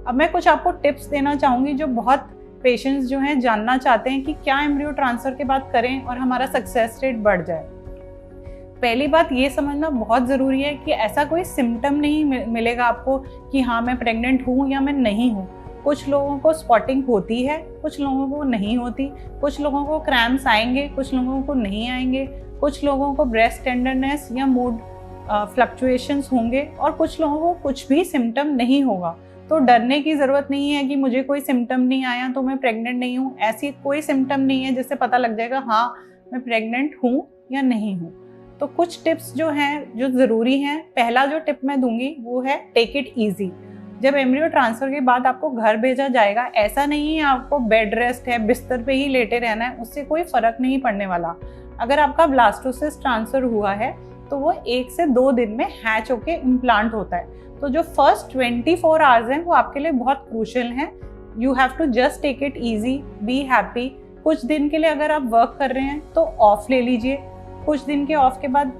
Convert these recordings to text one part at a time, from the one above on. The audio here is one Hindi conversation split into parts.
अब मैं कुछ आपको टिप्स देना चाहूँगी जो बहुत पेशेंट्स जो हैं जानना चाहते हैं कि क्या एम्ब्रियो ट्रांसफ़र के बाद करें और हमारा सक्सेस रेट बढ़ जाए। पहली बात ये समझना बहुत ज़रूरी है कि ऐसा कोई सिम्टम नहीं मिलेगा आपको कि हाँ मैं प्रेग्नेंट हूँ या मैं नहीं हूँ। कुछ लोगों को स्पॉटिंग होती है, कुछ लोगों को नहीं होती, कुछ लोगों को क्रैम्प्स आएंगे, कुछ लोगों को नहीं आएंगे, कुछ लोगों को ब्रेस्ट टेंडरनेस या मूड फ्लक्चुएशंस होंगे और कुछ लोगों को कुछ भी सिम्टम नहीं होगा। तो डरने की ज़रूरत नहीं है कि मुझे कोई सिम्टम नहीं आया तो मैं प्रेग्नेंट नहीं हूँ। ऐसी कोई सिम्टम नहीं है जिससे पता लग जाएगा हाँ मैं प्रेग्नेंट हूँ या नहीं हूँ। तो कुछ टिप्स जो हैं जो ज़रूरी हैं, पहला जो टिप मैं दूंगी वो है टेक इट ईजी। जब एम्ब्रियो ट्रांसफ़र के बाद आपको घर भेजा जाएगा, ऐसा नहीं है आपको बेड रेस्ट है, बिस्तर पे ही लेटे रहना है, उससे कोई फ़र्क नहीं पड़ने वाला। अगर आपका ब्लास्टोसिस्ट ट्रांसफ़र हुआ है तो वो 1 से 2 दिन में हैच होके इम्प्लांट होता है। तो जो फर्स्ट 24 आवर्स हैं वो आपके लिए बहुत क्रूशियल हैं। You have to just take it easy, be happy. कुछ दिन के लिए अगर आप वर्क कर रहे हैं तो ऑफ ले लीजिए। कुछ दिन के ऑफ के बाद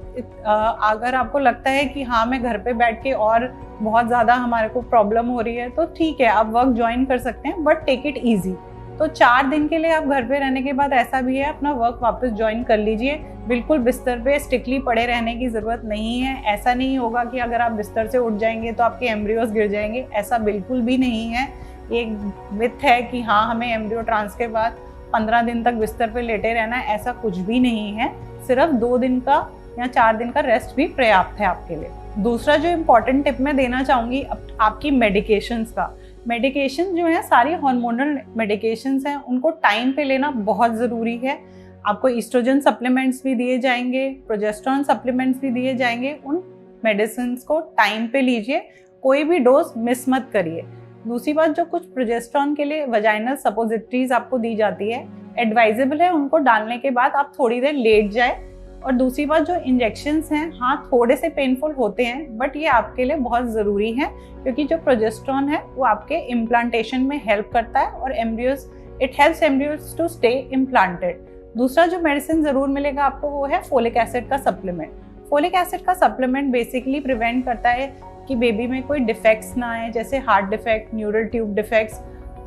अगर आपको लगता है कि हाँ मैं घर पे बैठ के और बहुत ज़्यादा हमारे को प्रॉब्लम हो रही है तो ठीक है आप वर्क ज्वाइन कर सकते हैं, बट टेक इट ईजी। तो 4 दिन के लिए आप घर पे रहने के बाद ऐसा भी है अपना वर्क वापस ज्वाइन कर लीजिए। बिल्कुल बिस्तर पे स्ट्रिक्टली पड़े रहने की ज़रूरत नहीं है। ऐसा नहीं होगा कि अगर आप बिस्तर से उठ जाएंगे तो आपके एम्ब्रियोज गिर जाएंगे, ऐसा बिल्कुल भी नहीं है। एक मिथ है कि हाँ हमें एम्ब्रियो ट्रांस के बाद 15 दिन तक बिस्तर पे लेटे रहना है, ऐसा कुछ भी नहीं है। सिर्फ 2 दिन का या 4 दिन का रेस्ट भी पर्याप्त है आपके लिए। दूसरा जो इम्पॉर्टेंट टिप मैं देना चाहूँगी आपकी मेडिकेशंस का। मेडिकेशन जो है सारी हार्मोनल मेडिकेशंस हैं, उनको टाइम पे लेना बहुत ज़रूरी है। आपको ईस्ट्रोजन सप्लीमेंट्स भी दिए जाएंगे, प्रोजेस्टेरोन सप्लीमेंट्स भी दिए जाएंगे। उन मेडिसिन को टाइम पे लीजिए, कोई भी डोज मिस मत करिए। दूसरी बात, जो कुछ प्रोजेस्टेरोन के लिए वजाइनल सपोजिटरीज आपको दी जाती है, एडवाइजेबल है उनको डालने के बाद आप थोड़ी देर लेट जाए। और दूसरी बात, जो इंजेक्शंस हैं हाँ थोड़े से पेनफुल होते हैं, बट ये आपके लिए बहुत ज़रूरी है क्योंकि जो प्रोजेस्टेरोन है वो आपके इम्प्लांटेशन में हेल्प करता है और embryos it helps embryos to stay implanted. दूसरा जो मेडिसिन ज़रूर मिलेगा आपको वो है फोलिक एसिड का सप्लीमेंट। फोलिक एसिड का सप्लीमेंट बेसिकली प्रिवेंट करता है कि बेबी में कोई डिफेक्ट्स ना आए, जैसे heart defect, neural tube defects.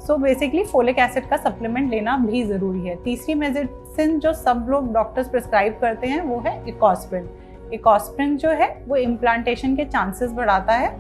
So basically folic acid का सप्लीमेंट लेना भी ज़रूरी है। तीसरी मेडिसिन जो सब लोग डॉक्टर्स प्रिस्क्राइब करते हैं वो है इकोस्प्रिन। इकोस्प्रिन जो है वो इम्प्लांटेशन के चांसेस बढ़ाता है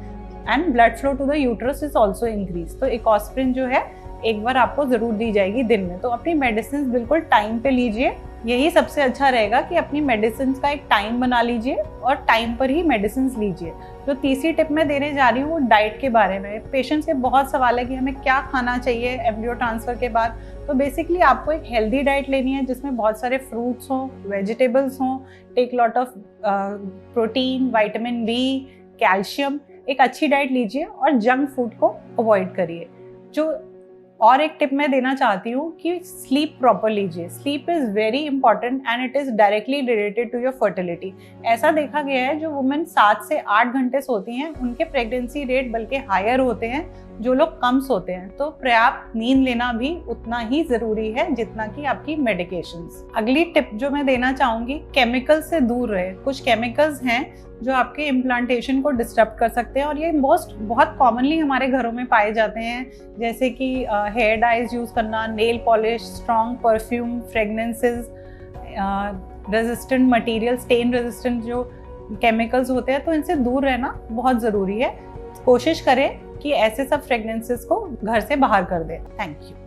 and blood flow to the uterus is also increase. तो इकोस्प्रिन जो है एक बार आपको ज़रूर दी जाएगी दिन में। तो अपनी मेडिसिन बिल्कुल टाइम पे लीजिए, यही सबसे अच्छा रहेगा कि अपनी मेडिसिन का एक टाइम बना लीजिए और टाइम पर ही मेडिसिन लीजिए। जो तीसरी टिप मैं देने जा रही हूँ वो डाइट के बारे में। पेशेंट्स के बहुत सवाल है कि हमें क्या खाना चाहिए एम्ब्रियो ट्रांसफ़र के बाद। तो बेसिकली आपको एक हेल्दी डाइट लेनी है जिसमें बहुत सारे फ्रूट्स हों, वेजिटेबल्स हों, take lot of protein, vitamin B, calcium. एक अच्छी डाइट लीजिए और जंक फूड को अवॉइड करिए। जो और एक टिप मैं देना चाहती हूँ कि स्लीप प्रॉपर लीजिए। Sleep is very important and it is directly related to your fertility. ऐसा देखा गया है जो वुमेन 7 से 8 घंटे सोती हैं उनके प्रेगनेंसी रेट बल्कि हायर होते हैं जो लोग कम सोते हैं। तो पर्याप्त नींद लेना भी उतना ही ज़रूरी है जितना कि आपकी मेडिकेशंस। अगली टिप जो मैं देना चाहूँगी, केमिकल से दूर रहे। कुछ केमिकल्स हैं जो आपके इम्प्लांटेशन को डिस्टर्ब कर सकते हैं और ये बहुत कॉमनली हमारे घरों में पाए जाते हैं, जैसे कि हेयर डाइज यूज़ करना, nail polish, strong perfume, fragrances, resistant material, stain resistant जो केमिकल्स होते हैं, तो इनसे दूर रहना बहुत ज़रूरी है। कोशिश करें कि ऐसे सब फ्रेगनेंसेस को घर से बाहर कर दें। Thank you.